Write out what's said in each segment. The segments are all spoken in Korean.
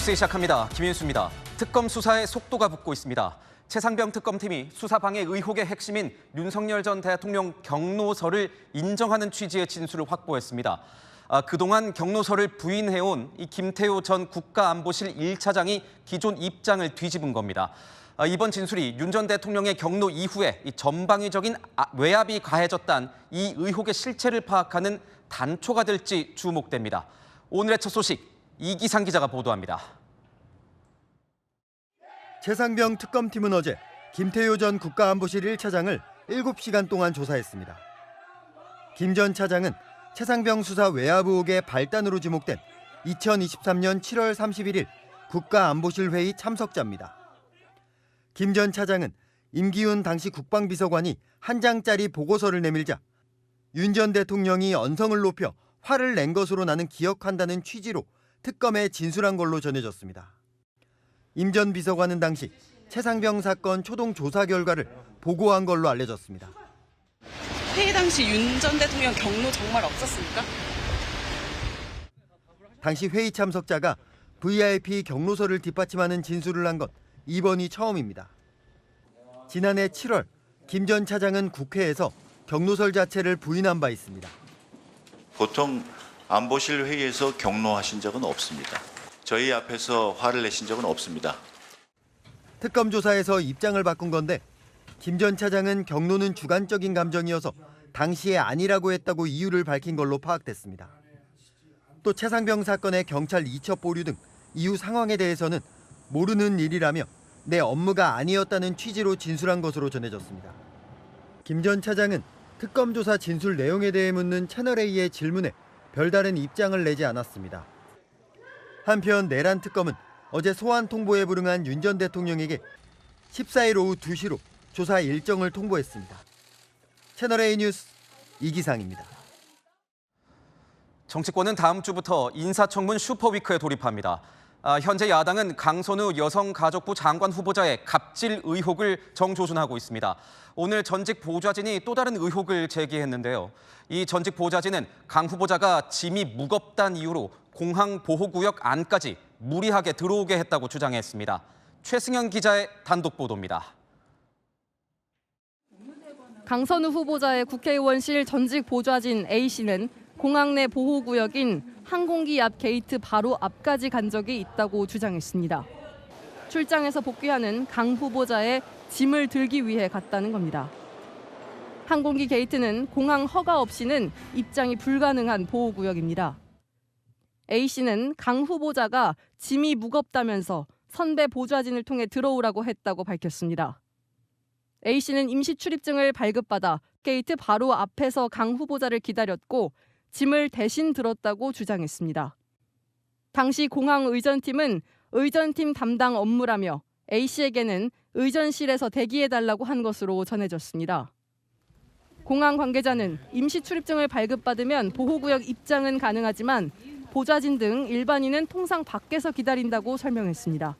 뉴스 시작합니다. 김윤수입니다. 특검 수사에 속도가 붙고 있습니다. 최상병 특검팀이 수사 방해 의혹의 핵심인 윤석열 전 대통령 경로서를 인정하는 취지의 진술을 확보했습니다. 그동안 경로서를 부인해온 이 김태효 전 국가안보실 1차장이 기존 입장을 뒤집은 겁니다. 이번 진술이 윤 전 대통령의 경로 이후에 이 전방위적인 외압이 가해졌다는 이 의혹의 실체를 파악하는 단초가 될지 주목됩니다. 오늘의 첫 소식, 이기상 기자가 보도합니다. 최상병 특검팀은 어제 김태효 전 국가안보실 1차장을 7시간 동안 조사했습니다. 김 전 차장은 최상병 수사 외압 의혹의 발단으로 지목된 2023년 7월 31일 국가안보실 회의 참석자입니다. 김 전 차장은 임기훈 당시 국방비서관이 한 장짜리 보고서를 내밀자 윤 전 대통령이 언성을 높여 화를 낸 것으로 나는 기억한다는 취지로 특검에 진술한 걸로 전해졌습니다. 임 전 비서관은 당시 최상병 사건 초동 조사 결과를 보고한 걸로 알려졌습니다. 회의 당시 윤 전 대통령 경로 정말 없었습니까? 당시 회의 참석자가 VIP 경로서를 뒷받침하는 진술을 한 건 이번이 처음입니다. 지난해 7월 김 전 차장은 국회에서 경로설 자체를 부인한 바 있습니다. 보통 안보실 회의에서 경로하신 적은 없습니다. 저희 앞에서 화를 내신 적은 없습니다. 특검 조사에서 입장을 바꾼 건데 김 전 차장은 경로는 주관적인 감정이어서 당시에 아니라고 했다고 이유를 밝힌 걸로 파악됐습니다. 또 최상병 사건의 경찰 이첩 보류 등 이후 상황에 대해서는 모르는 일이라며 내 업무가 아니었다는 취지로 진술한 것으로 전해졌습니다. 김 전 차장은 특검 조사 진술 내용에 대해 묻는 채널A의 질문에 별다른 입장을 내지 않았습니다. 한편 내란 특검은 어제 소환 통보에 불응한 윤 전 대통령에게 14일 오후 2시로 조사 일정을 통보했습니다. 채널A 뉴스 이기상입니다. 정치권은 다음 주부터 인사청문 슈퍼위크에 돌입합니다. 현재 야당은 강선우 여성가족부 장관 후보자의 갑질 의혹을 정조준하고 있습니다. 오늘 전직 보좌진이 또 다른 의혹을 제기했는데요. 이 전직 보좌진은 강 후보자가 짐이 무겁다는 이유로 공항보호구역 안까지 무리하게 들어오게 했다고 주장했습니다. 최승현 기자의 단독 보도입니다. 강선우 후보자의 국회의원실 전직 보좌진 A씨는 공항 내 보호구역인 항공기 앞 게이트 바로 앞까지 간 적이 있다고 주장했습니다. 출장에서 복귀하는 강 후보자의 짐을 들기 위해 갔다는 겁니다. 항공기 게이트는 공항 허가 없이는 입장이 불가능한 보호구역입니다. A씨는 강 후보자가 짐이 무겁다면서 선배 보좌진을 통해 들어오라고 했다고 밝혔습니다. A씨는 임시 출입증을 발급받아 게이트 바로 앞에서 강 후보자를 기다렸고 짐을 대신 들었다고 주장했습니다. 당시 공항 의전팀은 의전팀 담당 업무라며 A씨에게는 의전실에서 대기해달라고 한 것으로 전해졌습니다. 공항 관계자는 임시 출입증을 발급받으면 보호구역 입장은 가능하지만 보좌진 등 일반인은 통상 밖에서 기다린다고 설명했습니다.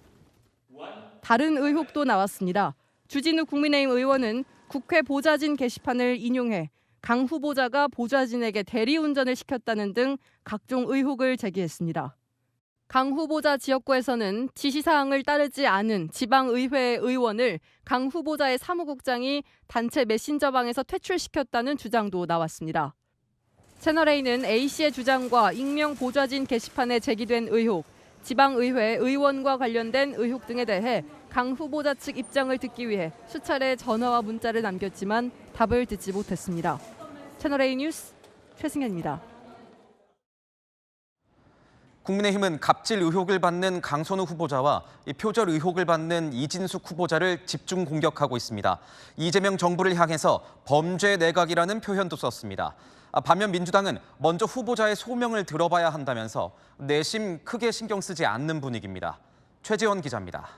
다른 의혹도 나왔습니다. 주진우 국민의힘 의원은 국회 보좌진 게시판을 인용해 강 후보자가 보좌진에게 대리운전을 시켰다는 등 각종 의혹을 제기했습니다. 강 후보자 지역구에서는 지시사항을 따르지 않은 지방의회 의원을 강 후보자의 사무국장이 단체 메신저방에서 퇴출시켰다는 주장도 나왔습니다. 채널A는 A씨의 주장과 익명 보좌진 게시판에 제기된 의혹, 지방의회 의원과 관련된 의혹 등에 대해 강 후보자 측 입장을 듣기 위해 수차례 전화와 문자를 남겼지만 답을 듣지 못했습니다. 채널A 뉴스 최승현입니다. 국민의힘은 갑질 의혹을 받는 강선우 후보자와 표절 의혹을 받는 이진숙 후보자를 집중 공격하고 있습니다. 이재명 정부를 향해서 범죄 내각이라는 표현도 썼습니다. 반면 민주당은 먼저 후보자의 소명을 들어봐야 한다면서 내심 크게 신경 쓰지 않는 분위기입니다. 최재원 기자입니다.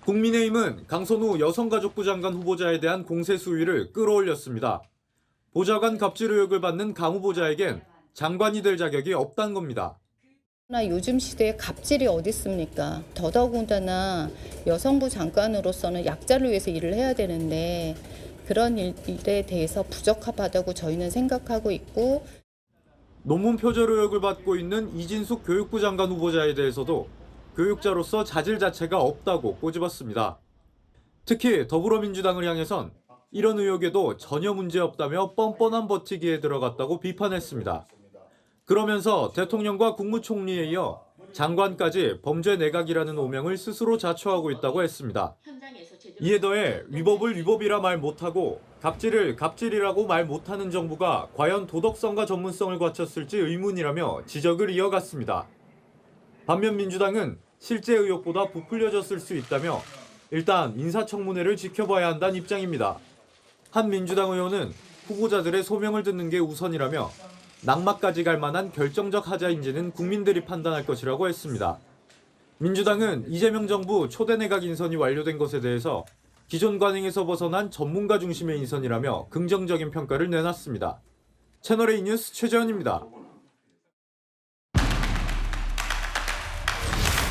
국민의힘은 강선우 여성가족부 장관 후보자에 대한 공세 수위를 끌어올렸습니다. 보좌관 갑질 의혹을 받는 강 후보자에겐 장관이 될 자격이 없다는 겁니다. 요즘 시대에 갑질이 어디 있습니까? 더더군다나 여성부 장관으로서는 약자를 위해서 일을 해야 되는데 그런 일에 대해서 부적합하다고 저희는 생각하고 있고. 논문 표절 의혹을 받고 있는 이진숙 교육부 장관 후보자에 대해서도 교육자로서 자질 자체가 없다고 꼬집었습니다. 특히 더불어민주당을 향해선 이런 의혹에도 전혀 문제없다며 뻔뻔한 버티기에 들어갔다고 비판했습니다. 그러면서 대통령과 국무총리에 이어 장관까지 범죄 내각이라는 오명을 스스로 자초하고 있다고 했습니다. 이에 더해 위법을 위법이라 말 못하고 갑질을 갑질이라고 말 못하는 정부가 과연 도덕성과 전문성을 갖췄을지 의문이라며 지적을 이어갔습니다. 반면 민주당은 실제 의혹보다 부풀려졌을 수 있다며 일단 인사청문회를 지켜봐야 한다는 입장입니다. 한 민주당 의원은 후보자들의 소명을 듣는 게 우선이라며 낙마까지 갈 만한 결정적 하자인지는 국민들이 판단할 것이라고 했습니다. 민주당은 이재명 정부 초대 내각 인선이 완료된 것에 대해서 기존 관행에서 벗어난 전문가 중심의 인선이라며 긍정적인 평가를 내놨습니다. 채널A 뉴스 최재현입니다.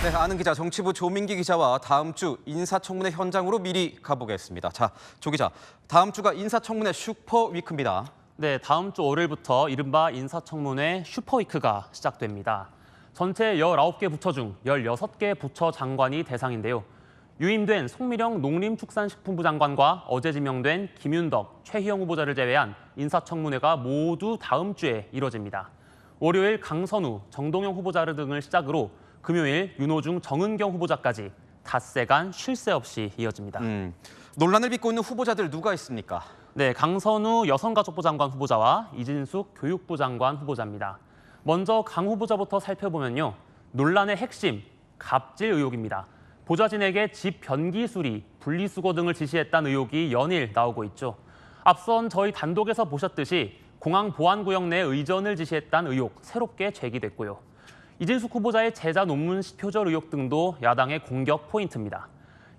네, 아는 기자 정치부 조민기 기자와 다음 주 인사청문회 현장으로 미리 가보겠습니다. 자, 조 기자, 다음 주가 인사청문회 슈퍼위크입니다. 네, 다음 주 월요일부터 이른바 인사청문회 슈퍼위크가 시작됩니다. 전체 19개 부처 중 16개 부처 장관이 대상인데요. 유임된 송미령 농림축산식품부 장관과 어제 지명된 김윤덕, 최희영 후보자를 제외한 인사청문회가 모두 다음 주에 이뤄집니다. 월요일 강선우, 정동영 후보자 등을 시작으로 금요일 윤호중, 정은경 후보자까지 닷새간 쉴 새 없이 이어집니다. 논란을 빚고 있는 후보자들 누가 있습니까? 네, 강선우 여성가족부 장관 후보자와 이진숙 교육부 장관 후보자입니다. 먼저 강 후보자부터 살펴보면요. 논란의 핵심, 갑질 의혹입니다. 보좌진에게 집 변기 수리, 분리수거 등을 지시했다는 의혹이 연일 나오고 있죠. 앞선 저희 단독에서 보셨듯이 공항 보안구역 내 의전을 지시했다는 의혹 새롭게 제기됐고요. 이진숙 후보자의 제자 논문 표절 의혹 등도 야당의 공격 포인트입니다.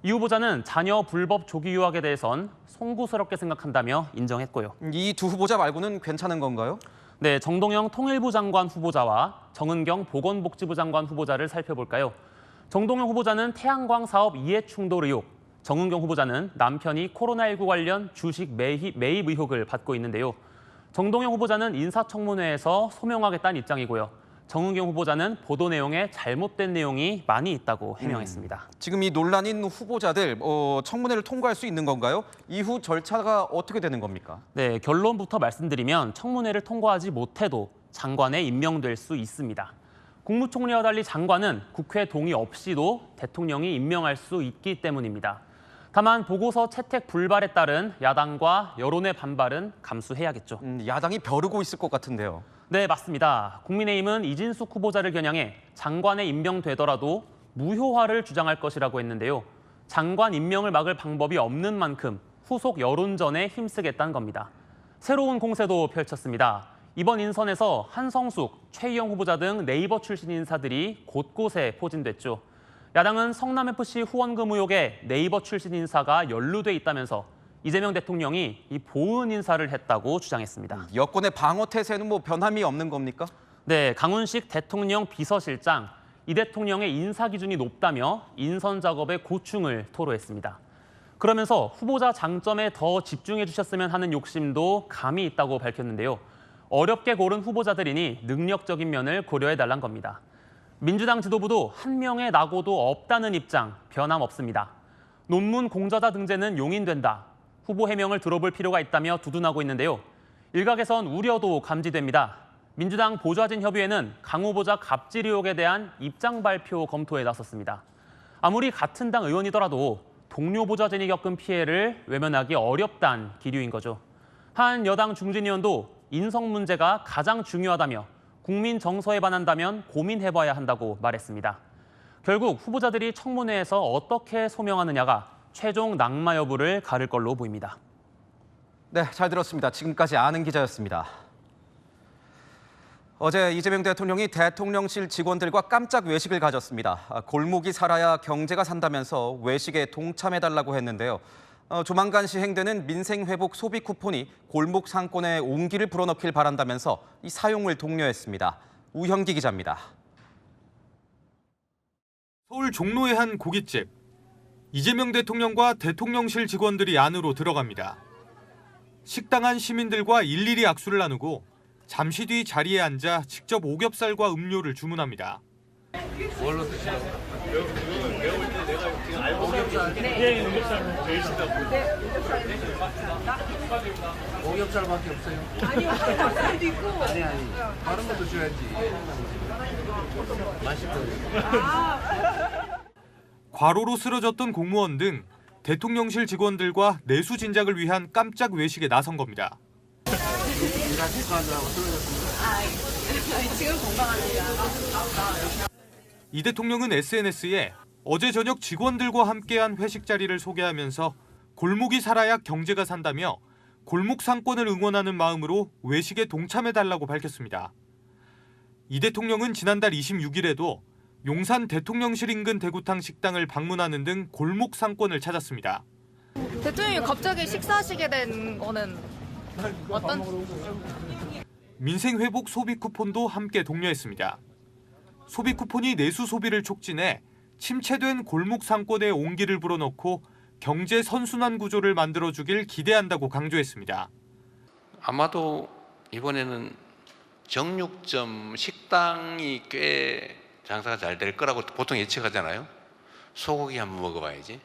이 후보자는 자녀 불법 조기 유학에 대해선 송구스럽게 생각한다며 인정했고요. 이 두 후보자 말고는 괜찮은 건가요? 네, 정동영 통일부 장관 후보자와 정은경 보건복지부 장관 후보자를 살펴볼까요? 정동영 후보자는 태양광 사업 이해 충돌 의혹, 정은경 후보자는 남편이 코로나19 관련 주식 매입 의혹을 받고 있는데요. 정동영 후보자는 인사청문회에서 소명하겠다는 입장이고요. 정은경 후보자는 보도 내용에 잘못된 내용이 많이 있다고 해명했습니다. 지금 이 논란인 후보자들 청문회를 통과할 수 있는 건가요? 이후 절차가 어떻게 되는 겁니까? 네, 결론부터 말씀드리면 청문회를 통과하지 못해도 장관에 임명될 수 있습니다. 국무총리와 달리 장관은 국회 동의 없이도 대통령이 임명할 수 있기 때문입니다. 다만 보고서 채택 불발에 따른 야당과 여론의 반발은 감수해야겠죠. 야당이 벼르고 있을 것 같은데요. 네, 맞습니다. 국민의힘은 이진숙 후보자를 겨냥해 장관에 임명되더라도 무효화를 주장할 것이라고 했는데요. 장관 임명을 막을 방법이 없는 만큼 후속 여론전에 힘쓰겠다는 겁니다. 새로운 공세도 펼쳤습니다. 이번 인선에서 한성숙, 최희영 후보자 등 네이버 출신 인사들이 곳곳에 포진됐죠. 야당은 성남FC 후원금 의혹에 네이버 출신 인사가 연루돼 있다면서 이재명 대통령이 이 보은 인사를 했다고 주장했습니다. 여권의 방어 태세는 변함이 없는 겁니까? 네, 강훈식 대통령 비서실장, 이 대통령의 인사 기준이 높다며 인선 작업의 고충을 토로했습니다. 그러면서 후보자 장점에 더 집중해 주셨으면 하는 욕심도 감이 있다고 밝혔는데요. 어렵게 고른 후보자들이니 능력적인 면을 고려해달란 겁니다. 민주당 지도부도 한 명의 낙오도 없다는 입장 변함없습니다. 논문 공저자 등재는 용인된다. 후보 해명을 들어볼 필요가 있다며 두둔하고 있는데요. 일각에선 우려도 감지됩니다. 민주당 보좌진 협의회는 강 후보자 갑질 의혹에 대한 입장 발표 검토에 나섰습니다. 아무리 같은 당 의원이더라도 동료 보좌진이 겪은 피해를 외면하기 어렵다는 기류인 거죠. 한 여당 중진 의원도 인성 문제가 가장 중요하다며 국민 정서에 반한다면 고민해봐야 한다고 말했습니다. 결국 후보자들이 청문회에서 어떻게 소명하느냐가 최종 낙마 여부를 가를 걸로 보입니다. 네, 잘 들었습니다. 지금까지 아는 기자였습니다. 어제 이재명 대통령이 대통령실 직원들과 깜짝 외식을 가졌습니다. 골목이 살아야 경제가 산다면서 외식에 동참해달라고 했는데요. 조만간 시행되는 민생회복 소비 쿠폰이 골목 상권에 온기를 불어넣길 바란다면서 이 사용을 독려했습니다. 우현기 기자입니다. 서울 종로의 한 고깃집. 이재명 대통령과 대통령실 직원들이 안으로 들어갑니다. 식당 안 시민들과 일일이 악수를 나누고 잠시 뒤 자리에 앉아 직접 오겹살과 음료를 주문합니다. 뭘로 드시라고? 오겹살밖에 없어요. 아니요, 닭살도 있고. 아니 다른 것도 줘야지. 맛있거든요. 과로로 쓰러졌던 공무원 등 대통령실 직원들과 내수 진작을 위한 깜짝 외식에 나선 겁니다. 지금 건강합니다. 이 대통령은 SNS에 어제 저녁 직원들과 함께한 회식 자리를 소개하면서 골목이 살아야 경제가 산다며 골목 상권을 응원하는 마음으로 외식에 동참해달라고 밝혔습니다. 이 대통령은 지난달 26일에도 용산 대통령실 인근 대구탕 식당을 방문하는 등 골목 상권을 찾았습니다. 대통령이 갑자기 식사하시게 된 거는 어떤? 민생회복 소비 쿠폰도 함께 독려했습니다. 소비 쿠폰이 내수 소비를 촉진해 침체된 골목 상권에 온기를 불어넣고 경제 선순환 구조를 만들어주길 기대한다고 강조했습니다. 아마도 이번에는 정육점, 식당이 꽤 장사가 잘 될 거라고 보통 예측하잖아요. 소고기 한번 먹어봐야지.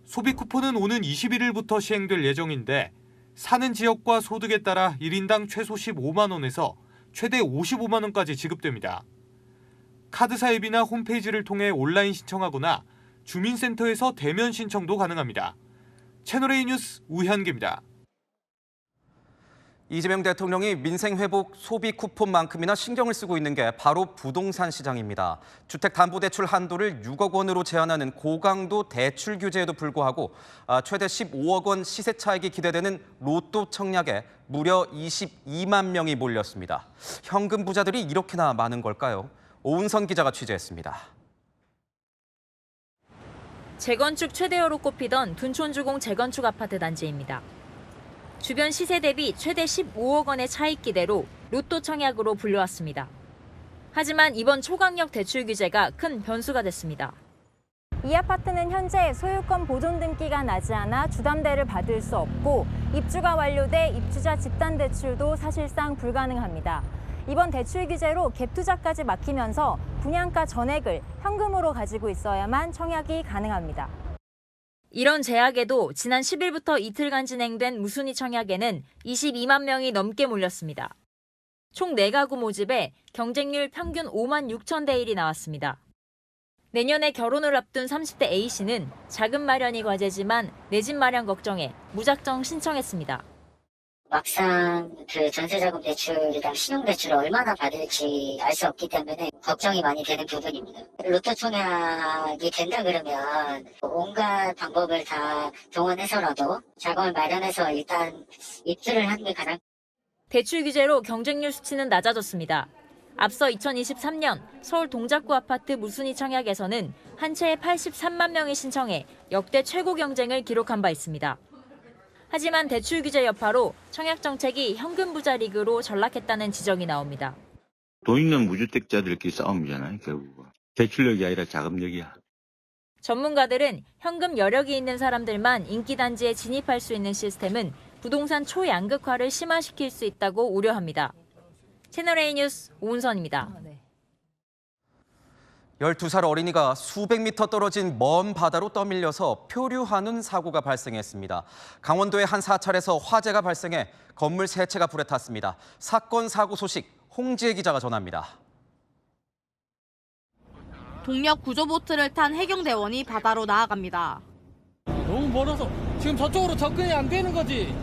소비 쿠폰은 오는 21일부터 시행될 예정인데 사는 지역과 소득에 따라 1인당 최소 15만 원에서 최대 55만 원까지 지급됩니다. 카드사 앱이나 홈페이지를 통해 온라인 신청하거나 주민센터에서 대면 신청도 가능합니다. 채널A 뉴스 우현기입니다. 이재명 대통령이 민생회복 소비 쿠폰만큼이나 신경을 쓰고 있는 게 바로 부동산 시장입니다. 주택담보대출 한도를 6억 원으로 제한하는 고강도 대출 규제에도 불구하고 최대 15억 원 시세 차익이 기대되는 로또 청약에 무려 22만 명이 몰렸습니다. 현금 부자들이 이렇게나 많은 걸까요? 오은선 기자가 취재했습니다. 재건축 최대어로 꼽히던 둔촌주공 재건축 아파트 단지입니다. 주변 시세 대비 최대 15억 원의 차익 기대로 로또 청약으로 불려왔습니다. 하지만 이번 초강력 대출 규제가 큰 변수가 됐습니다. 이 아파트는 현재 소유권 보존 등기가 나지 않아 주담대를 받을 수 없고 입주가 완료돼 입주자 집단 대출도 사실상 불가능합니다. 이번 대출 규제로 갭 투자까지 막히면서 분양가 전액을 현금으로 가지고 있어야만 청약이 가능합니다. 이런 제약에도 지난 10일부터 이틀간 진행된 무순위 청약에는 22만 명이 넘게 몰렸습니다. 총 4가구 모집에 경쟁률 평균 5만 6천 대 1이 나왔습니다. 내년에 결혼을 앞둔 30대 A씨는 자금 마련이 과제지만 내 집 마련 걱정에 무작정 신청했습니다. 막상 그 전세자금 대출이랑 신용대출을 얼마나 받을지 알 수 없기 때문에 걱정이 많이 되는 부분입니다. 로또 청약이 된다 그러면 온갖 방법을 다 동원해서라도 자금을 마련해서 일단 입주를 하는 게 가장. 대출 규제로 경쟁률 수치는 낮아졌습니다. 앞서 2023년 서울 동작구 아파트 무순위 청약에서는 한 채에 83만 명이 신청해 역대 최고 경쟁을 기록한 바 있습니다. 하지만 대출 규제 여파로 청약 정책이 현금 부자 리그로 전락했다는 지적이 나옵니다. 돈 있는 무주택자들끼리 싸움이잖아요, 결국은. 대출력이 아니라 자금력이야. 전문가들은 현금 여력이 있는 사람들만 인기 단지에 진입할 수 있는 시스템은 부동산 초양극화를 심화시킬 수 있다고 우려합니다. 채널A 뉴스 오은선입니다. 12살 어린이가 수백 미터 떨어진 먼 바다로 떠밀려서 표류하는 사고가 발생했습니다. 강원도의 한 사찰에서 화재가 발생해 건물 3채가 불에 탔습니다. 사건 사고 소식 홍지혜 기자가 전합니다. 동력 구조보트를 탄 해경대원이 바다로 나아갑니다. 너무 멀어서 지금 저쪽으로 접근이 안 되는 거지.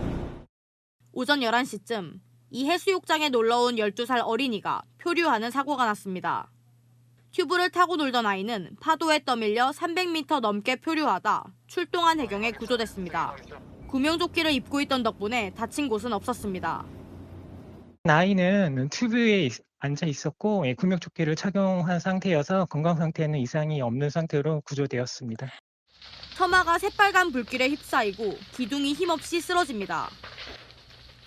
오전 11시쯤 이 해수욕장에 놀러온 12살 어린이가 표류하는 사고가 났습니다. 튜브를 타고 놀던 아이는 파도에 떠밀려 300m 넘게 표류하다 출동한 해경에 구조됐습니다. 구명조끼를 입고 있던 덕분에 다친 곳은 없었습니다. 아이는 튜브에 앉아 있었고 구명조끼를 착용한 상태여서 건강 상태에는 이상이 없는 상태로 구조되었습니다. 터마가 새빨간 불길에 휩싸이고 기둥이 힘없이 쓰러집니다.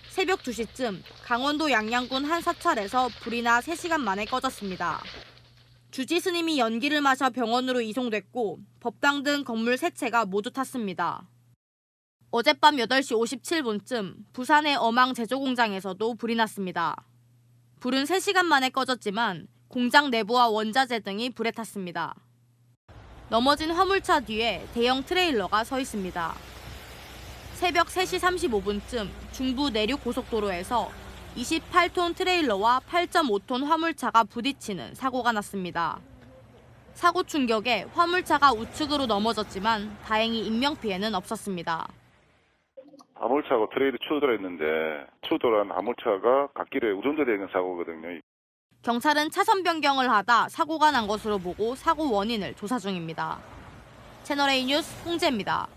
새벽 2시쯤 강원도 양양군 한 사찰에서 불이 나 3시간 만에 꺼졌습니다. 주지 스님이 연기를 마셔 병원으로 이송됐고 법당 등 건물 3채가 모두 탔습니다. 어젯밤 8시 57분쯤 부산의 어망 제조공장에서도 불이 났습니다. 불은 3시간 만에 꺼졌지만 공장 내부와 원자재 등이 불에 탔습니다. 넘어진 화물차 뒤에 대형 트레일러가 서 있습니다. 새벽 3시 35분쯤 중부 내륙 고속도로에서 28톤 트레일러와 8.5톤 화물차가 부딪히는 사고가 났습니다. 사고 충격에 화물차가 우측으로 넘어졌지만 다행히 인명피해는 없었습니다. 화물차하고 트레일이 추돌했는데 추돌한 화물차가 갓길에 우존되어 있는 사고거든요. 경찰은 차선 변경을 하다 사고가 난 것으로 보고 사고 원인을 조사 중입니다. 채널A 뉴스 홍재입니다.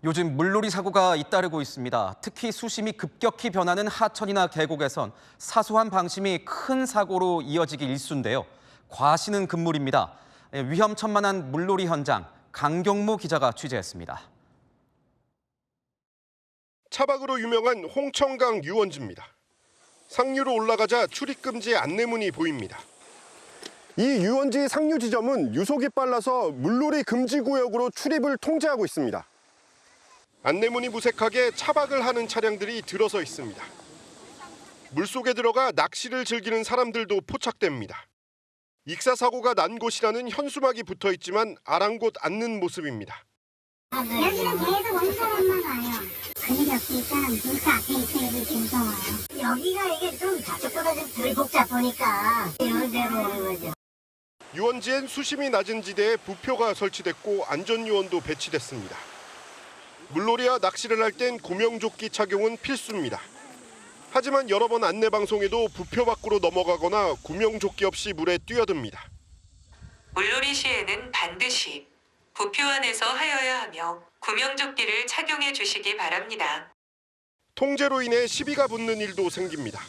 요즘 물놀이 사고가 잇따르고 있습니다. 특히 수심이 급격히 변하는 하천이나 계곡에선 사소한 방심이 큰 사고로 이어지기 일쑤인데요. 과시는 금물입니다. 위험천만한 물놀이 현장, 강경무 기자가 취재했습니다. 차박으로 유명한 홍천강 유원지입니다. 상류로 올라가자 출입금지 안내문이 보입니다. 이 유원지 상류 지점은 유속이 빨라서 물놀이 금지 구역으로 출입을 통제하고 있습니다. 안내문이 무색하게 차박을 하는 차량들이 들어서 있습니다. 물속에 들어가 낚시를 즐기는 사람들도 포착됩니다. 익사사고가 난 곳이라는 현수막이 붙어 있지만 아랑곳 않는 모습입니다. 여기는 계속 오는 사람만 와요. 그늘이 없으니까 물가 앞에 있어야지 계속 와요. 여기가 이게 좀 저쪽보다 좀 덜 복잡하니까 이런 데로 오는 거죠. 유원지엔 수심이 낮은 지대에 부표가 설치됐고 안전요원도 배치됐습니다. 물놀이와 낚시를 할 땐 구명조끼 착용은 필수입니다. 하지만 여러 번 안내방송에도 부표 밖으로 넘어가거나 구명조끼 없이 물에 뛰어듭니다. 물놀이 시에는 반드시 부표 안에서 하여야 하며 구명조끼를 착용해 주시기 바랍니다. 통제로 인해 시비가 붙는 일도 생깁니다.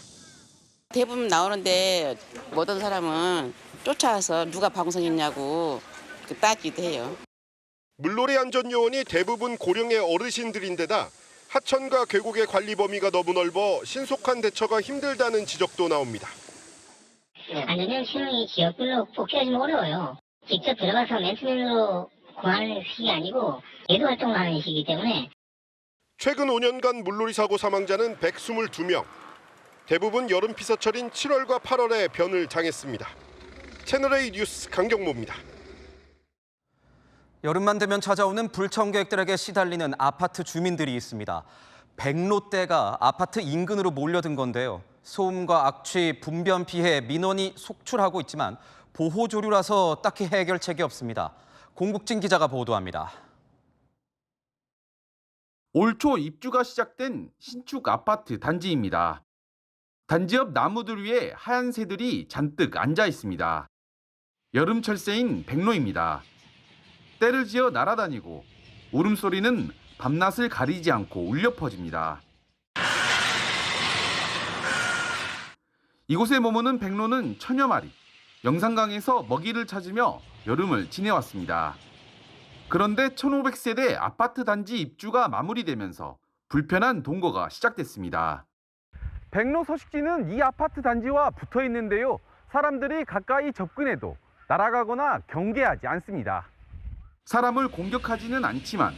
대부분 나오는데 어떤 사람은 쫓아와서 누가 방송했냐고 따지기도 해요. 물놀이 안전요원이 대부분 고령의 어르신들인데다 하천과 계곡의 관리 범위가 너무 넓어 신속한 대처가 힘들다는 지적도 나옵니다. 안전요원 신용이 지역별로 뽑기가 어려워요. 직접 들어가서 맨투맨으로 구하는 식이 아니고 예도 활동을 하는 식이기 때문에. 최근 5년간 물놀이 사고 사망자는 122명. 대부분 여름 피서철인 7월과 8월에 변을 당했습니다. 채널A 뉴스 강경모입니다. 여름만 되면 찾아오는 불청객들에게 시달리는 아파트 주민들이 있습니다. 백로대가 아파트 인근으로 몰려든 건데요. 소음과 악취, 분변 피해 민원이 속출하고 있지만 보호조류라서 딱히 해결책이 없습니다. 공국진 기자가 보도합니다. 올 초 입주가 시작된 신축 아파트 단지입니다. 단지 옆 나무들 위에 하얀 새들이 잔뜩 앉아 있습니다. 여름철새인 백로입니다. 때를 지어 날아다니고 울음소리는 밤낮을 가리지 않고 울려 퍼집니다. 이곳에 머무는 백로는 천여 마리, 영산강에서 먹이를 찾으며 여름을 지내왔습니다. 그런데 1500세대 아파트 단지 입주가 마무리되면서 불편한 동거가 시작됐습니다. 백로 서식지는 이 아파트 단지와 붙어 있는데요. 사람들이 가까이 접근해도 날아가거나 경계하지 않습니다. 사람을 공격하지는 않지만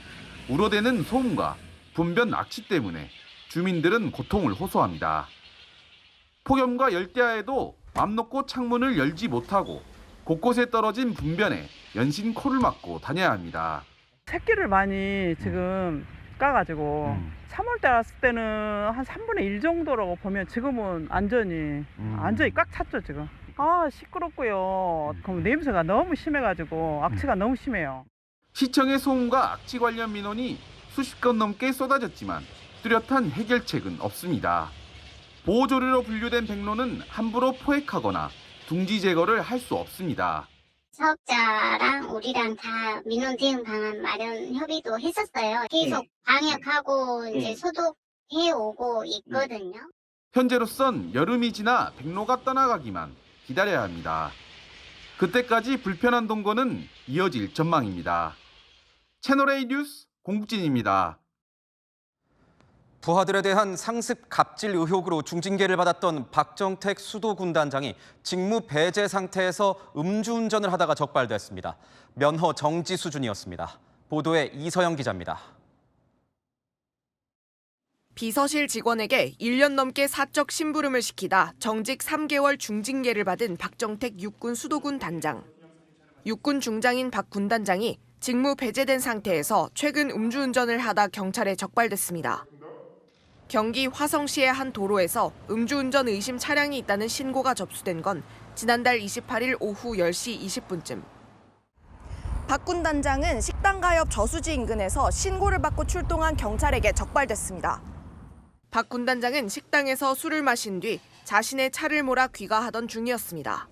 우려대는 소음과 분변 악취 때문에 주민들은 고통을 호소합니다. 폭염과 열대야에도 맘 놓고 창문을 열지 못하고 곳곳에 떨어진 분변에 연신 코를 막고 다녀야 합니다. 새끼를 많이 지금 까가지고 3월달 왔을 때는 한 3분의 1 정도라고 보면 지금은 완전히 꽉 찼죠 지금. 아 시끄럽고요. 그럼 냄새가 너무 심해가지고 악취가 너무 심해요. 시청의 소음과 악취 관련 민원이 수십 건 넘게 쏟아졌지만 뚜렷한 해결책은 없습니다. 보호조류로 분류된 백로는 함부로 포획하거나 둥지 제거를 할 수 없습니다. 사업자랑 우리랑 다 민원 대응 방안 마련 협의도 했었어요. 계속 방역하고 이제 소독해 오고 있거든요. 현재로선 여름이 지나 백로가 떠나가기만 기다려야 합니다. 그때까지 불편한 동거는 이어질 전망입니다. 채널A 뉴스 공국진입니다. 부하들에 대한 상습 갑질 의혹으로 중징계를 받았던 박정택 수도군단장이 직무 배제 상태에서 음주운전을 하다가 적발됐습니다. 면허 정지 수준이었습니다. 보도에 이서영 기자입니다. 비서실 직원에게 1년 넘게 사적 심부름을 시키다 정직 3개월 중징계를 받은 박정택 육군 수도군 단장. 육군 중장인 박 군 단장이 직무 배제된 상태에서 최근 음주운전을 하다 경찰에 적발됐습니다. 경기 화성시의 한 도로에서 음주운전 의심 차량이 있다는 신고가 접수된 건 지난달 28일 오후 10시 20분쯤. 박 군 단장은 식당 가옆 저수지 인근에서 신고를 받고 출동한 경찰에게 적발됐습니다. 박 군 단장은 식당에서 술을 마신 뒤 자신의 차를 몰아 귀가하던 중이었습니다.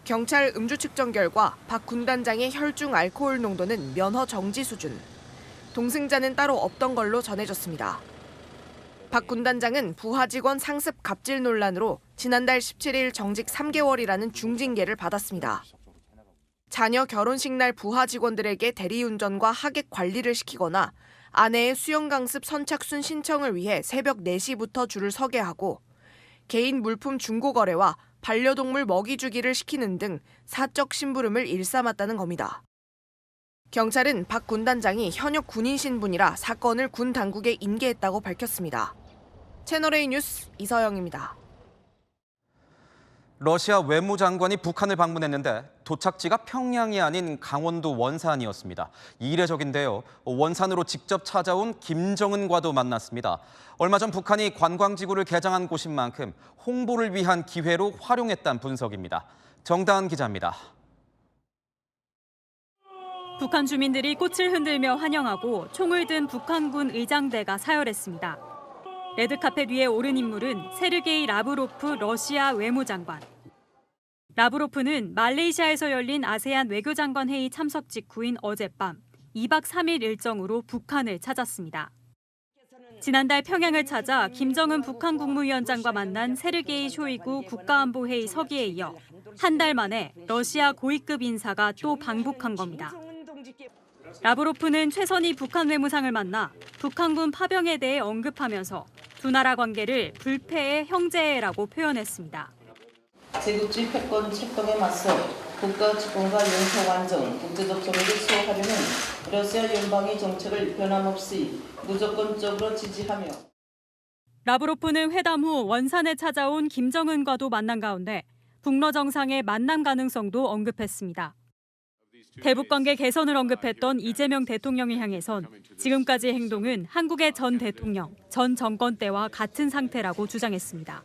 경찰 음주 측정 결과 박 군 단장의 혈중 알코올 농도는 면허 정지 수준. 동승자는 따로 없던 걸로 전해졌습니다. 박 군 단장은 부하 직원 상습 갑질 논란으로 지난달 17일 정직 3개월이라는 중징계를 받았습니다. 자녀 결혼식 날 부하 직원들에게 대리운전과 하객 관리를 시키거나 아내의 수영강습 선착순 신청을 위해 새벽 4시부터 줄을 서게 하고 개인 물품 중고 거래와 반려동물 먹이 주기를 시키는 등 사적 심부름을 일삼았다는 겁니다. 경찰은 박 군 단장이 현역 군인 신분이라 사건을 군 당국에 인계했다고 밝혔습니다. 채널A 뉴스 이서영입니다. 러시아 외무장관이 북한을 방문했는데 도착지가 평양이 아닌 강원도 원산이었습니다. 이례적인데요. 원산으로 직접 찾아온 김정은과도 만났습니다. 얼마 전 북한이 관광지구를 개장한 곳인 만큼 홍보를 위한 기회로 활용했다는 분석입니다. 정다은 기자입니다. 북한 주민들이 꽃을 흔들며 환영하고 총을 든 북한군 의장대가 사열했습니다. 레드카펫 위에 오른 인물은 세르게이 라브로프 러시아 외무장관. 라브로프는 말레이시아에서 열린 아세안 외교장관 회의 참석 직후인 어젯밤 2박 3일 일정으로 북한을 찾았습니다. 지난달 평양을 찾아 김정은 북한 국무위원장과 만난 세르게이 쇼이구 국가안보회의 서기에 이어 한 달 만에 러시아 고위급 인사가 또 방북한 겁니다. 라브로프는 최선희 북한 외무상을 만나 북한군 파병에 대해 언급하면서 두 나라 관계를 불패의 형제라고 표현했습니다. 제국주의 패권 책동에 맞서 국가 주권과 영토 완전, 국제적 정의를 수호하려는 러시아 연방의 정책을 변함없이 무조건적으로 지지하며 라브로프는 회담 후 원산에 찾아온 김정은과도 만난 가운데 북러 정상의 만남 가능성도 언급했습니다. 대북 관계 개선을 언급했던 이재명 대통령을 향해선 지금까지의 행동은 한국의 전 대통령, 전 정권 때와 같은 상태라고 주장했습니다.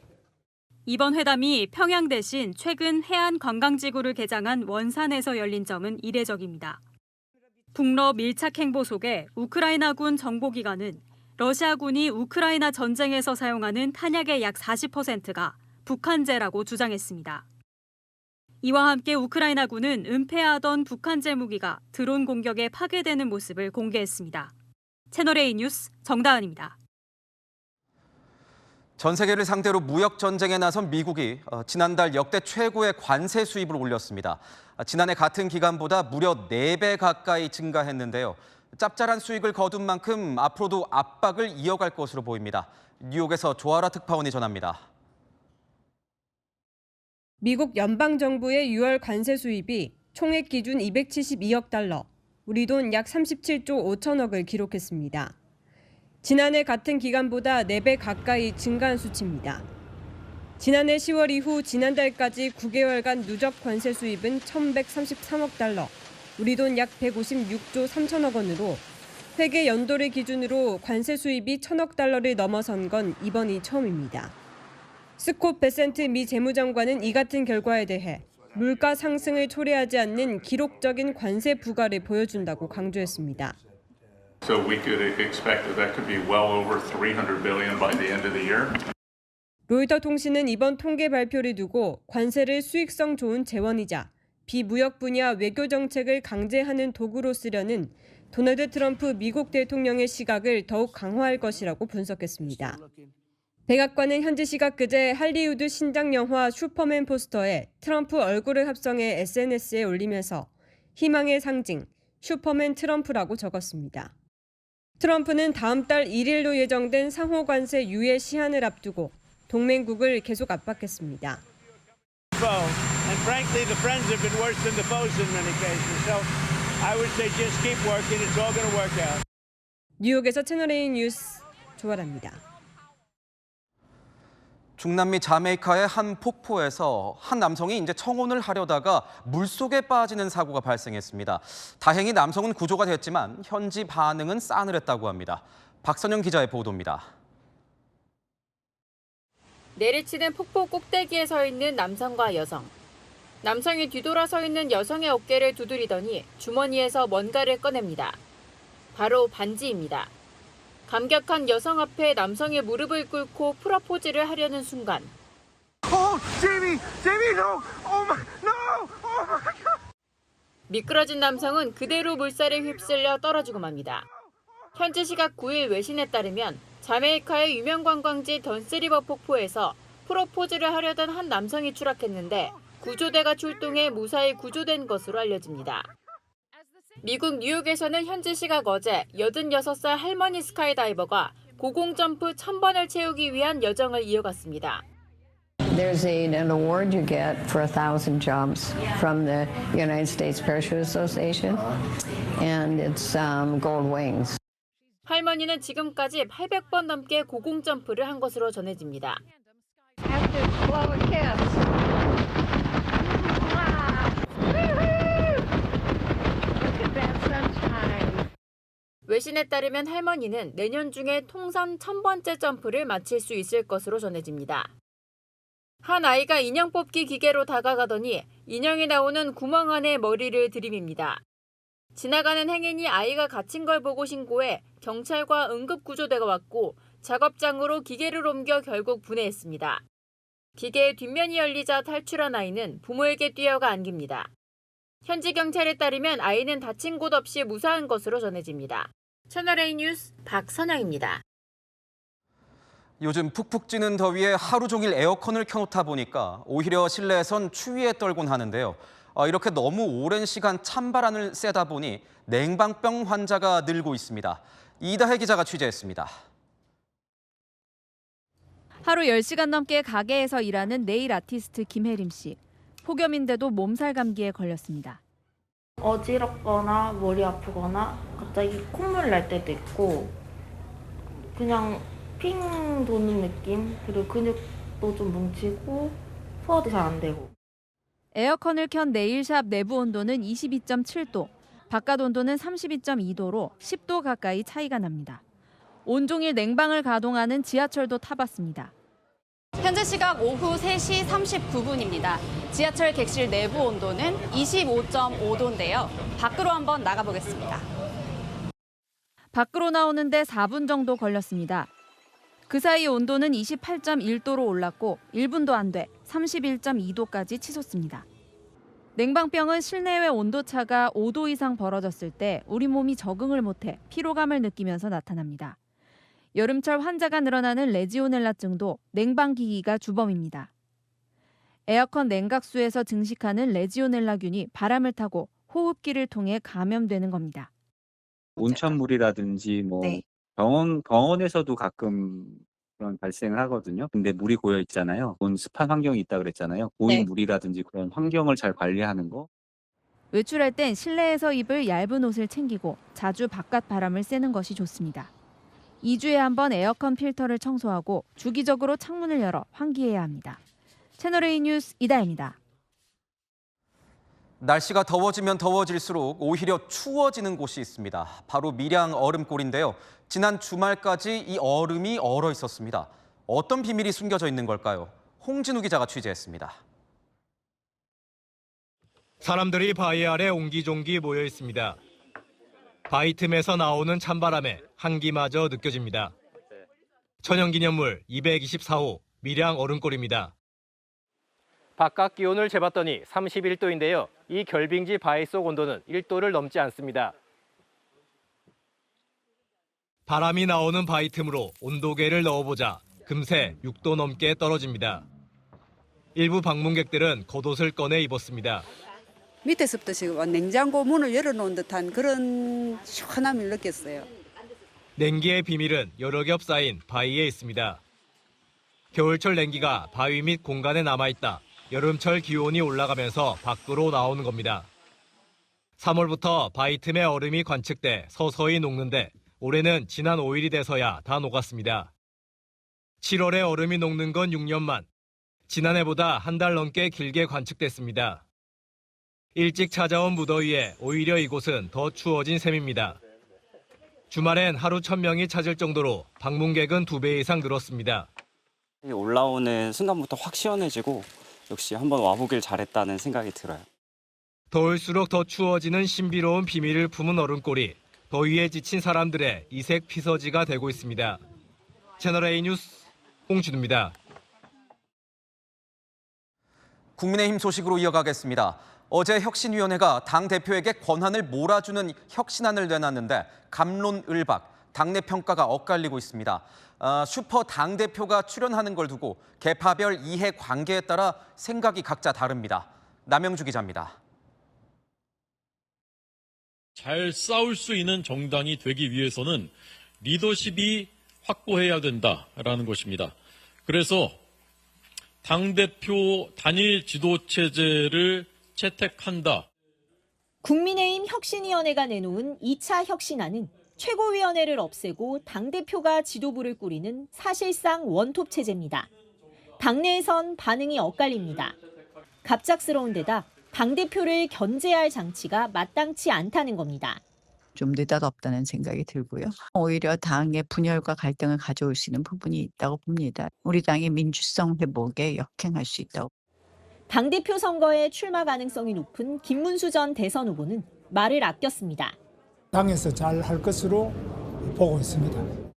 이번 회담이 평양 대신 최근 해안 관광지구를 개장한 원산에서 열린 점은 이례적입니다. 북러 밀착 행보 속에 우크라이나군 정보기관은 러시아군이 우크라이나 전쟁에서 사용하는 탄약의 약 40%가 북한제라고 주장했습니다. 이와 함께 우크라이나군은 은폐하던 북한제 무기가 드론 공격에 파괴되는 모습을 공개했습니다. 채널A 뉴스 정다은입니다. 전 세계를 상대로 무역 전쟁에 나선 미국이 지난달 역대 최고의 관세 수입을 올렸습니다. 지난해 같은 기간보다 무려 4배 가까이 증가했는데요. 짭짤한 수익을 거둔 만큼 앞으로도 압박을 이어갈 것으로 보입니다. 뉴욕에서 조아라 특파원이 전합니다. 미국 연방정부의 6월 관세 수입이 총액 기준 272억 달러, 우리 돈 약 37조 5천억을 기록했습니다. 지난해 같은 기간보다 4배 가까이 증가한 수치입니다. 지난해 10월 이후 지난달까지 9개월간 누적 관세 수입은 1,133억 달러, 우리 돈 약 156조 3천억 원으로 회계 연도를 기준으로 관세 수입이 1,000억 달러를 넘어선 건 이번이 처음입니다. 스콧 베센트 미 재무장관은 이 같은 결과에 대해 물가 상승을 초래하지 않는 기록적인 관세 부과를 보여준다고 강조했습니다. So we could expect that could be well over 300 billion by the end of the year. 로이터 통신은 이번 통계 발표를 두고 관세를 수익성 좋은 재원이자 비무역 분야 외교 정책을 강제하는 도구로 쓰려는 도널드 트럼프 미국 대통령의 시각을 더욱 강화할 것이라고 분석했습니다. 백악관은 현지 시각 그제 할리우드 신작 영화 슈퍼맨 포스터에 트럼프 얼굴을 합성해 SNS에 올리면서 희망의 상징, 슈퍼맨 트럼프라고 적었습니다. 트럼프는 다음 달 1일로 예정된 상호 관세 유예 시한을 앞두고 동맹국을 계속 압박했습니다. And frankly, the friends have been worse than the foes in many cases. So I would say just keep working. It's all going to work out. 뉴욕에서 채널A 뉴스 조아라입니다. 중남미 자메이카의 한 폭포에서 한 남성이 이제 청혼을 하려다가 물속에 빠지는 사고가 발생했습니다. 다행히 남성은 구조가 됐지만 현지 반응은 싸늘했다고 합니다. 박선영 기자의 보도입니다. 내리치는 폭포 꼭대기에 서 있는 남성과 여성. 남성이 뒤돌아 서 있는 여성의 어깨를 두드리더니 주머니에서 뭔가를 꺼냅니다. 바로 반지입니다. 감격한 여성 앞에 남성의 무릎을 꿇고 프러포즈를 하려는 순간. Jamie, no! Oh my, no! Oh my God! 미끄러진 남성은 그대로 물살에 휩쓸려 떨어지고 맙니다. 현지 시각 9일 외신에 따르면 자메이카의 유명 관광지 던스리버 폭포에서 프러포즈를 하려던 한 남성이 추락했는데 구조대가 출동해 무사히 구조된 것으로 알려집니다. 미국 뉴욕에서는 현지 시각 어제 86살 할머니 스카이다이버가 고공점프 1000번을 채우기 위한 여정을 이어갔습니다. There's an award you get for 1,000 jumps from the United States Parachute Association, and it's gold wings. 할머니는 지금까지 800번 넘게 고공점프를 한 것으로 전해집니다. 외신에 따르면 할머니는 내년 중에 통산 1000번째 점프를 마칠 수 있을 것으로 전해집니다. 한 아이가 인형 뽑기 기계로 다가가더니 인형이 나오는 구멍 안에 머리를 들이밉니다. 지나가는 행인이 아이가 갇힌 걸 보고 신고해 경찰과 응급구조대가 왔고 작업장으로 기계를 옮겨 결국 분해했습니다. 기계의 뒷면이 열리자 탈출한 아이는 부모에게 뛰어가 안깁니다. 현지 경찰에 따르면 아이는 다친 곳 없이 무사한 것으로 전해집니다. 채널A 뉴스 박선영입니다. 요즘 푹푹 찌는 더위에 하루 종일 에어컨을 켜놓다 보니까 오히려 실내에선 추위에 떨곤 하는데요. 이렇게 너무 오랜 시간 찬바람을 쐬다 보니 냉방병 환자가 늘고 있습니다. 이다혜 기자가 취재했습니다. 하루 10시간 넘게 가게에서 일하는 네일 아티스트 김혜림 씨. 폭염인데도 몸살 감기에 걸렸습니다. 어지럽거나 머리 아프거나 갑자기 콧물 날 때도 있고 그냥 핑 도는 느낌, 그리고 근육도 좀 뭉치고 소화도 잘 안 되고. 에어컨을 켠 네일샵 내부 온도는 22.7도, 바깥 온도는 32.2도로 10도 가까이 차이가 납니다. 온종일 냉방을 가동하는 지하철도 타봤습니다. 현재 시각 오후 3시 39분입니다. 지하철 객실 내부 온도는 25.5도인데요. 밖으로 한번 나가보겠습니다. 밖으로 나오는데 4분 정도 걸렸습니다. 그 사이 온도는 28.1도로 올랐고 1분도 안 돼 31.2도까지 치솟습니다. 냉방병은 실내외 온도차가 5도 이상 벌어졌을 때 우리 몸이 적응을 못해 피로감을 느끼면서 나타납니다. 여름철 환자가 늘어나는 레지오넬라증도 냉방기기가 주범입니다. 에어컨 냉각수에서 증식하는 레지오넬라균이 바람을 타고 호흡기를 통해 감염되는 겁니다. 온천물이라든지 병원에서도 가끔 그런 발생을 하거든요. 근데 물이 고여 있잖아요. 온습한 환경이 있다 그랬잖아요. 고인 물이라든지 그런 환경을 잘 관리하는 거. 외출할 땐 실내에서 입을 얇은 옷을 챙기고 자주 바깥 바람을 쐬는 것이 좋습니다. 2주에 한 번 에어컨 필터를 청소하고 주기적으로 창문을 열어 환기해야 합니다. 채널A 뉴스 이다혜입니다. 날씨가 더워지면 더워질수록 오히려 추워지는 곳이 있습니다. 바로 밀양 얼음골인데요. 지난 주말까지 이 얼음이 얼어 있었습니다. 어떤 비밀이 숨겨져 있는 걸까요? 홍진우 기자가 취재했습니다. 사람들이 바위 아래 옹기종기 모여 있습니다. 바위 틈에서 나오는 찬바람에 한기마저 느껴집니다. 천연기념물 224호 밀양 얼음골입니다. 바깥 기온을 재봤더니 31도인데요. 이 결빙지 바위 속 온도는 1도를 넘지 않습니다. 바람이 나오는 바위 틈으로 온도계를 넣어보자 금세 6도 넘게 떨어집니다. 일부 방문객들은 겉옷을 꺼내 입었습니다. 밑에서부터 지금 냉장고 문을 열어놓은 듯한 그런 시원함을 느꼈어요. 냉기의 비밀은 여러 겹 쌓인 바위에 있습니다. 겨울철 냉기가 바위 및 공간에 남아있다. 여름철 기온이 올라가면서 밖으로 나오는 겁니다. 3월부터 바위 틈에 얼음이 관측돼 서서히 녹는데 올해는 지난 5일이 돼서야 다 녹았습니다. 7월에 얼음이 녹는 건 6년 만, 지난해보다 한 달 넘게 길게 관측됐습니다. 일찍 찾아온 무더위에 오히려 이곳은 더 추워진 셈입니다. 주말엔 하루 1,000명이 찾을 정도로 방문객은 2배 이상 늘었습니다. 올라오는 순간부터 확 시원해지고 역시 한번 와보길 잘했다는 생각이 들어요. 더울수록 더 추워지는 신비로운 비밀을 품은 얼음골이 더위에 지친 사람들의 이색 피서지가 되고 있습니다. 채널A 뉴스 홍준우입니다. 국민의힘 소식으로 이어가겠습니다. 어제 혁신위원회가 당대표에게 권한을 몰아주는 혁신안을 내놨는데 갑론을박, 당내 평가가 엇갈리고 있습니다. 슈퍼 당대표가 출연하는 걸 두고 계파별 이해관계에 따라 생각이 각자 다릅니다. 남영주 기자입니다. 잘 싸울 수 있는 정당이 되기 위해서는 리더십이 확고해야 된다라는 것입니다. 그래서 당대표 단일 지도체제를 채택한다. 국민의힘 혁신위원회가 내놓은 2차 혁신안은 최고위원회를 없애고 당대표가 지도부를 꾸리는 사실상 원톱 체제입니다. 당내에선 반응이 엇갈립니다. 갑작스러운 데다 당대표를 견제할 장치가 마땅치 않다는 겁니다. 좀 느닷없다는 생각이 들고요. 오히려 당의 분열과 갈등을 가져올 수 있는 부분이 있다고 봅니다. 우리 당의 민주성 회복에 역행할 수 있다고. 당대표 선거에 출마 가능성이 높은 김문수 전 대선 후보는 말을 아꼈습니다. 당에서 잘 할 것으로 보고 있습니다.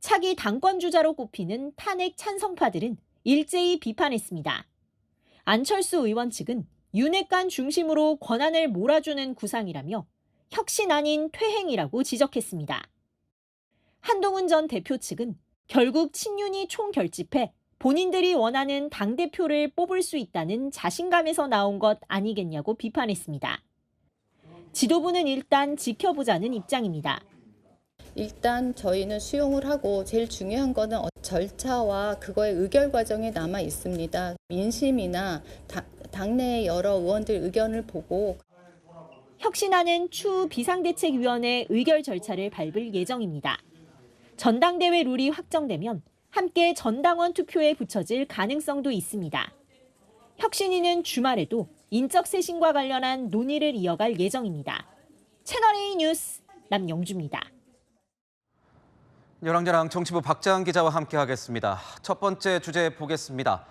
차기 당권 주자로 꼽히는 탄핵 찬성파들은 일제히 비판했습니다. 안철수 의원 측은 윤핵관 중심으로 권한을 몰아주는 구상이라며 혁신 아닌 퇴행이라고 지적했습니다. 한동훈 전 대표 측은 결국 친윤이 총결집해 본인들이 원하는 당대표를 뽑을 수 있다는 자신감에서 나온 것 아니겠냐고 비판했습니다. 지도부는 일단 지켜보자는 입장입니다. 일단 저희는 수용을 하고 제일 중요한 거는 절차와 그거의 의결 과정에 남아 있습니다. 민심이나 당내 여러 의원들 의견을 보고 혁신안은 추후 비상대책위원회 의결 절차를 밟을 예정입니다. 전당대회 룰이 확정되면 함께 전당원 투표에 붙여질 가능성도 있습니다. 혁신위는 주말에도 인적 쇄신과 관련한 논의를 이어갈 예정입니다. 채널A 뉴스 남영주입니다. 열왕자랑 정치부 박자은 기자와 함께하겠습니다. 첫 번째 주제 보겠습니다.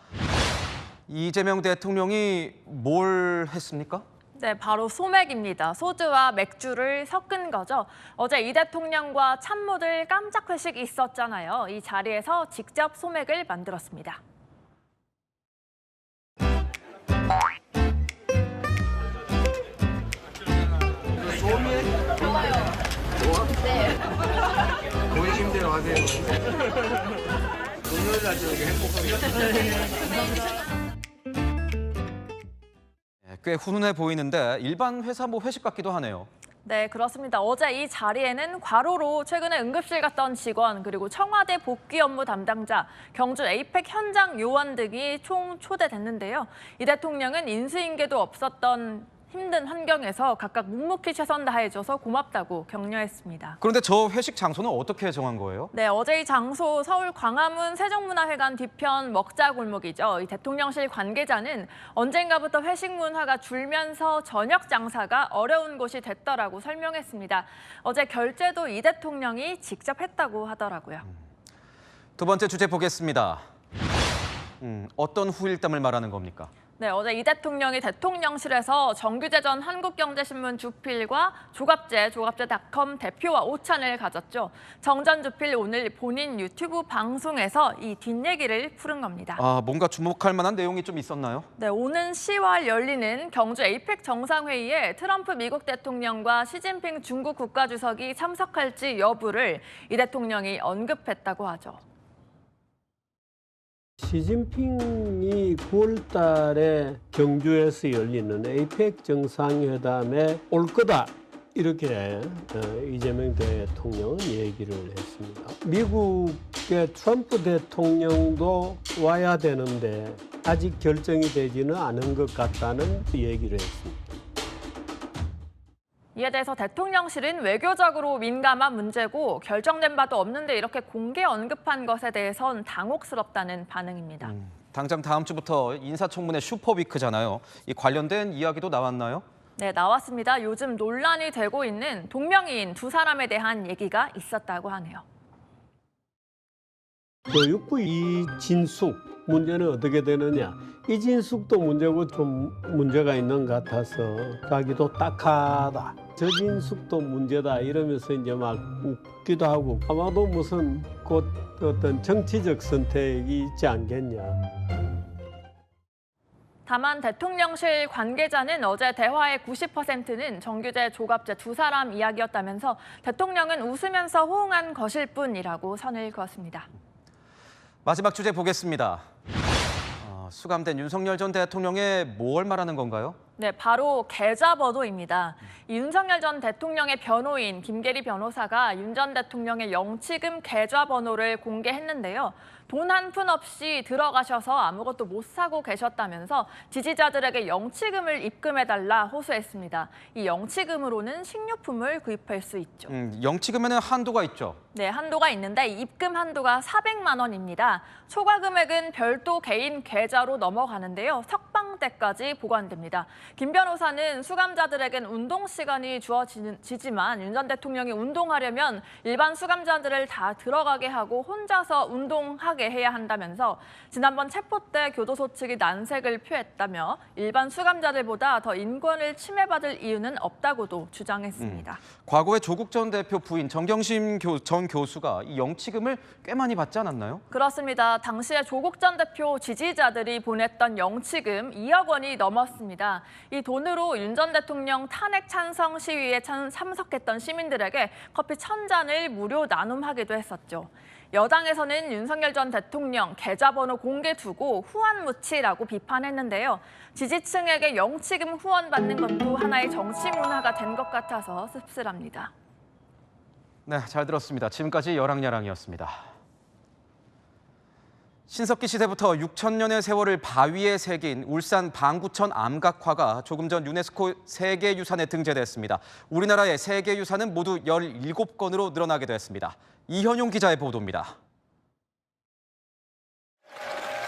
이재명 대통령이 뭘 했습니까? 네, 바로 소맥입니다. 소주와 맥주를 섞은 거죠. 어제 이 대통령과 참모들 깜짝 회식이 있었잖아요. 이 자리에서 직접 소맥을 만들었습니다. 소맥? 좋아요. 좋아? 네. 본심 대로 하세요. 금요일날 저렇게 행복하게. 꽤 훈훈해 보이는데 일반 회사 회식 같기도 하네요. 네, 그렇습니다. 어제 이 자리에는 과로로 최근에 응급실 갔던 직원, 그리고 청와대 복귀 업무 담당자, 경주 에이펙 현장 요원 등이 총 초대됐는데요. 이 대통령은 인수인계도 없었던 힘든 환경에서 각각 묵묵히 최선 다해줘서 고맙다고 격려했습니다. 그런데 저 회식 장소는 어떻게 정한 거예요? 네, 어제 이 장소 서울 광화문 세종문화회관 뒤편 먹자골목이죠. 이 대통령실 관계자는 언젠가부터 회식 문화가 줄면서 저녁 장사가 어려운 곳이 됐더라고 설명했습니다. 어제 결제도 이 대통령이 직접 했다고 하더라고요. 두 번째 주제 보겠습니다. 어떤 후일담을 말하는 겁니까? 네, 어제 이 대통령이 대통령실에서 정규재 전 한국경제신문 주필과 조갑제닷컴 대표와 오찬을 가졌죠. 정 전 주필 오늘 본인 유튜브 방송에서 이 뒷얘기를 풀은 겁니다. 뭔가 주목할 만한 내용이 좀 있었나요? 네, 오는 10월 열리는 경주 에이펙 정상회의에 트럼프 미국 대통령과 시진핑 중국 국가주석이 참석할지 여부를 이 대통령이 언급했다고 하죠. 시진핑이 9월 달에 경주에서 열리는 에이펙 정상회담에 올 거다. 이렇게 이재명 대통령은 얘기를 했습니다. 미국의 트럼프 대통령도 와야 되는데 아직 결정이 되지는 않은 것 같다는 얘기를 했습니다. 이에 대해서 대통령실은 외교적으로 민감한 문제고 결정된 바도 없는데 이렇게 공개 언급한 것에 대해선 당혹스럽다는 반응입니다. 당장 다음 주부터 인사청문회 슈퍼위크잖아요. 이 관련된 이야기도 나왔나요? 네, 나왔습니다. 요즘 논란이 되고 있는 동명이인 두 사람에 대한 얘기가 있었다고 하네요. 교육부 이진숙 문제는 어떻게 되느냐. 이진숙도 문제고 좀 문제가 있는 것 같아서 자기도 딱하다. 저진숙도 문제다 이러면서 이제 막 웃기도 하고 아마도 무슨 곧 어떤 정치적 선택이 있지 않겠냐. 다만 대통령실 관계자는 어제 대화의 90%는 정규재, 조갑재 두 사람 이야기였다면서 대통령은 웃으면서 호응한 것일 뿐이라고 선을 그었습니다. 마지막 주제 보겠습니다. 수감된 윤석열 전 대통령의 뭘 말하는 건가요? 네, 바로 계좌번호입니다. 윤석열 전 대통령의 변호인 김계리 변호사가 윤 전 대통령의 영치금 계좌번호를 공개했는데요. 돈 한 푼 없이 들어가셔서 아무것도 못 사고 계셨다면서 지지자들에게 영치금을 입금해달라 호소했습니다. 이 영치금으로는 식료품을 구입할 수 있죠. 영치금에는 한도가 있죠? 네, 한도가 있는데 입금 한도가 400만 원입니다. 초과 금액은 별도 개인 계좌로 넘어가는데요. 석방 때까지 보관됩니다. 김 변호사는 수감자들에겐 운동 시간이 주어지지만 윤 전 대통령이 운동하려면 일반 수감자들을 다 들어가게 하고 혼자서 운동하게 해야 한다면서 지난번 체포 때 교도소 측이 난색을 표했다며 일반 수감자들보다 더 인권을 침해받을 이유는 없다고도 주장했습니다. 과거에 조국 전 대표 부인 정경심 전 교수가 이 영치금을 꽤 많이 받지 않았나요? 그렇습니다. 당시에 조국 전 대표 지지자들이 보냈던 영치금 2억 원이 넘었습니다. 이 돈으로 윤 전 대통령 탄핵 찬성 시위에 참석했던 시민들에게 커피 1000잔을 무료 나눔하기도 했었죠. 여당에서는 윤석열 전 대통령 계좌번호 공개 두고 후원 무치라고 비판했는데요. 지지층에게 영치금 후원 받는 것도 하나의 정치 문화가 된 것 같아서 씁쓸합니다. 네, 잘 들었습니다. 지금까지 여랑야랑이었습니다. 신석기 시대부터 6,000년의 세월을 바위에 새긴 울산 방구천 암각화가 조금 전 유네스코 세계유산에 등재됐습니다. 우리나라의 세계유산은 모두 17건으로 늘어나게 됐습니다. 이현용 기자의 보도입니다.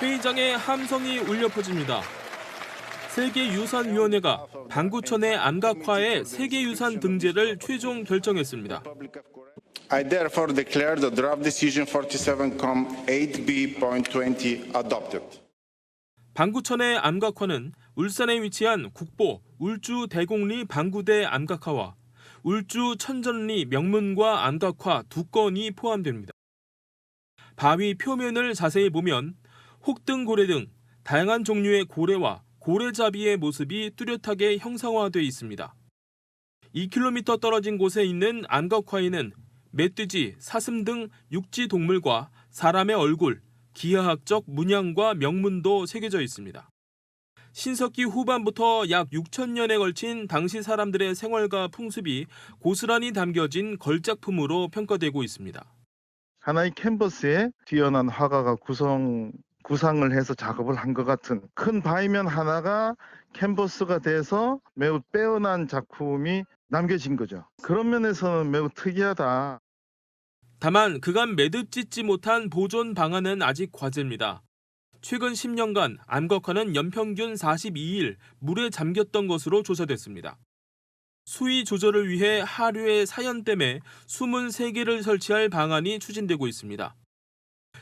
회의장에 함성이 울려 퍼집니다. 세계유산위원회가 방구천의 암각화의 세계유산 등재를 최종 결정했습니다. I therefore declare the draft decision 47.8b.20 adopted. 방구천의 암각화는 울산에 위치한 국보 울주 대곡리 방구대 암각화와 울주 천전리 명문과 암각화 2건이 포함됩니다. 바위 표면을 자세히 보면 혹등고래 등 다양한 종류의 고래와 고래잡이의 모습이 뚜렷하게 형상화되어 있습니다. 2km 떨어진 곳에 있는 암각화에는 멧돼지, 사슴 등 육지 동물과 사람의 얼굴, 기하학적 문양과 명문도 새겨져 있습니다. 신석기 후반부터 약 6,000년에 걸친 당시 사람들의 생활과 풍습이 고스란히 담겨진 걸작품으로 평가되고 있습니다. 하나의 캔버스에 뛰어난 화가가 구상을 해서 작업을 한 것 같은 큰 바위면 하나가 캔버스가 돼서 매우 빼어난 작품이 남겨진 거죠. 그런 면에서는 매우 특이하다. 다만 그간 매듭짓지 못한 보존 방안은 아직 과제입니다. 최근 10년간 암각화는 연평균 42일 물에 잠겼던 것으로 조사됐습니다. 수위 조절을 위해 하류의 사연댐에 숨은 3개를 설치할 방안이 추진되고 있습니다.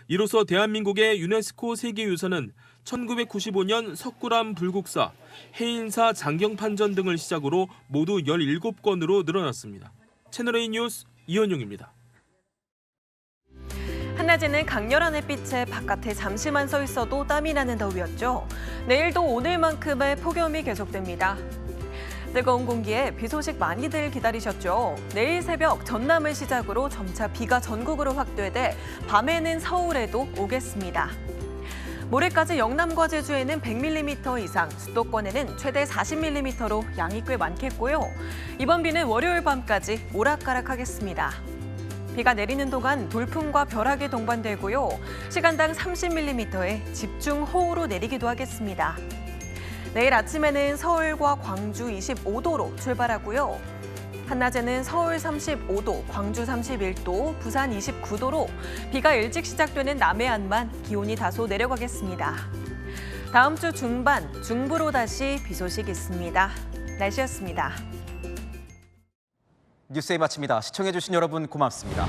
이로써 대한민국의 유네스코 세계유산은 1995년 석굴암 불국사, 해인사 장경판전 등을 시작으로 모두 17건으로 늘어났습니다. 채널A 뉴스 이현용입니다. 한낮에는 강렬한 햇빛에 바깥에 잠시만 서 있어도 땀이 나는 더위였죠. 내일도 오늘만큼의 폭염이 계속됩니다. 뜨거운 공기에 비 소식 많이들 기다리셨죠. 내일 새벽 전남을 시작으로 점차 비가 전국으로 확대돼 밤에는 서울에도 오겠습니다. 모레까지 영남과 제주에는 100mm 이상, 수도권에는 최대 40mm로 양이 꽤 많겠고요. 이번 비는 월요일 밤까지 오락가락하겠습니다. 비가 내리는 동안 돌풍과 벼락이 동반되고요. 시간당 30mm의 집중호우로 내리기도 하겠습니다. 내일 아침에는 서울과 광주 25도로 출발하고요. 한낮에는 서울 35도, 광주 31도, 부산 29도로 비가 일찍 시작되는 남해안만 기온이 다소 내려가겠습니다. 다음 주 중반, 중부로 다시 비 소식 있습니다. 날씨였습니다. 뉴스에 마칩니다. 시청해주신 여러분 고맙습니다.